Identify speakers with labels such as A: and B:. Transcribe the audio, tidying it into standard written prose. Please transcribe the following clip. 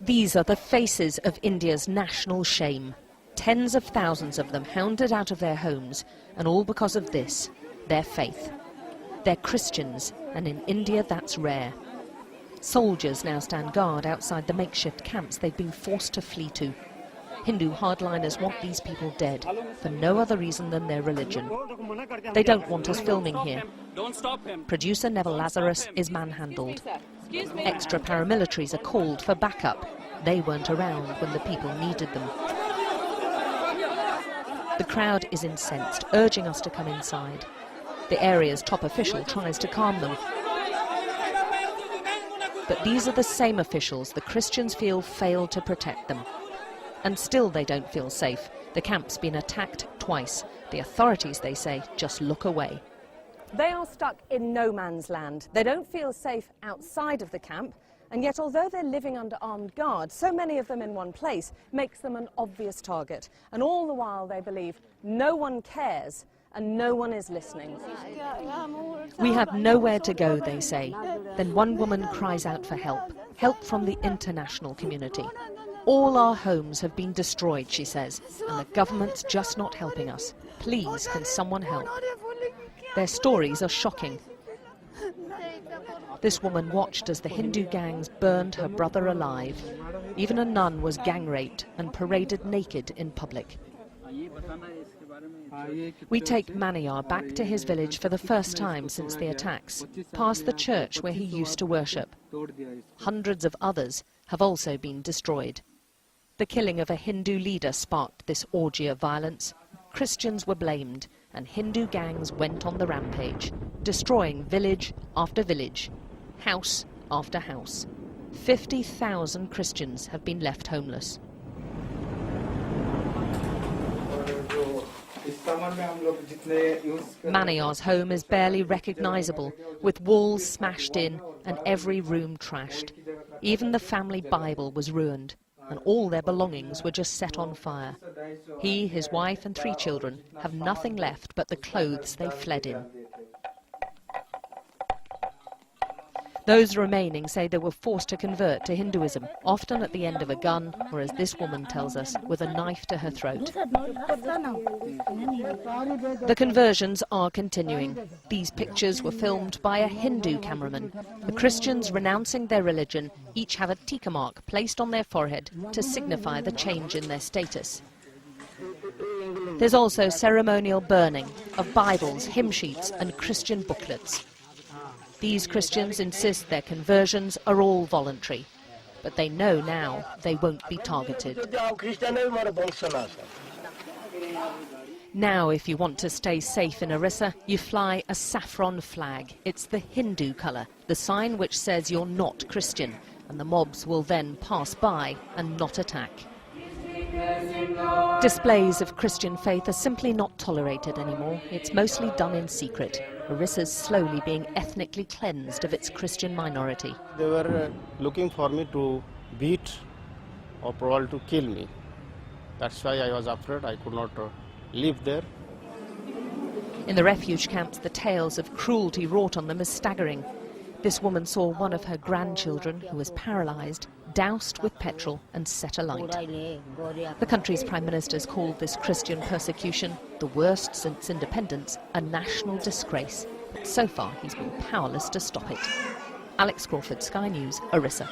A: These are the faces of India's national shame. Tens of thousands of them hounded out of their homes, and all because of this, their faith. They're Christians, and in India that's rare. Soldiers now stand guard outside the makeshift camps they've been forced to flee to. Hindu hardliners want these people dead, for no other reason than their religion. They don't want us filming here. Producer Neville Lazarus is manhandled. Extra paramilitaries are called for backup. They weren't around when the people needed them. The crowd is incensed, urging us to come inside. The area's top official tries to calm them. But these are the same officials the Christians feel failed to protect them. And still they don't feel safe. The camp's been attacked twice. The authorities, they say, just look away.
B: They are stuck in no man's land. They don't feel safe outside of the camp, and yet although they're living under armed guard, so many of them in one place makes them an obvious target. And all the while they believe no one cares and no one is listening.
A: We have nowhere to go, they say. Then one woman cries out for help, help from the international community. All our homes have been destroyed, she says, and the government's just not helping us. Please, can someone help? Their stories are shocking. This woman watched as the Hindu gangs burned her brother alive. Even a nun was gang raped and paraded naked in public. We take Maniyar back to his village for the first time since the attacks, past the church where he used to worship. Hundreds of others have also been destroyed. The killing of a Hindu leader sparked this orgy of violence. Christians were blamed, and Hindu gangs went on the rampage, destroying village after village, house after house. 50,000 Christians have been left homeless. Maniyar's home is barely recognizable, with walls smashed in and every room trashed. Even the family Bible was ruined, and all their belongings were just set on fire. He, his wife and 3 children have nothing left but the clothes they fled in. Those remaining say they were forced to convert to Hinduism, often at the end of a gun, or as this woman tells us, with a knife to her throat. The conversions are continuing. These pictures were filmed by a Hindu cameraman. The Christians renouncing their religion each have a tikka mark placed on their forehead to signify the change in their status. There's also ceremonial burning of Bibles, hymn sheets and Christian booklets. These Christians insist their conversions are all voluntary, but they know now they won't be targeted. Now, if you want to stay safe in Orissa, you fly a saffron flag. It's the Hindu colour, the sign which says you're not Christian, and the mobs will then pass by and not attack. Displays of Christian faith are simply not tolerated anymore. It's mostly done in secret. Orissa's slowly being ethnically cleansed of its Christian minority.
C: They were looking for me to beat or probably to kill me. That's why I was afraid. I could not live there.
A: In the refuge camps, the tales of cruelty wrought on them is staggering. This woman saw one of her grandchildren, who was paralysed, doused with petrol and set alight. The country's Prime Minister's called this Christian persecution, the worst since independence, a national disgrace. But so far he's been powerless to stop it. Alex Crawford, Sky News, Orissa.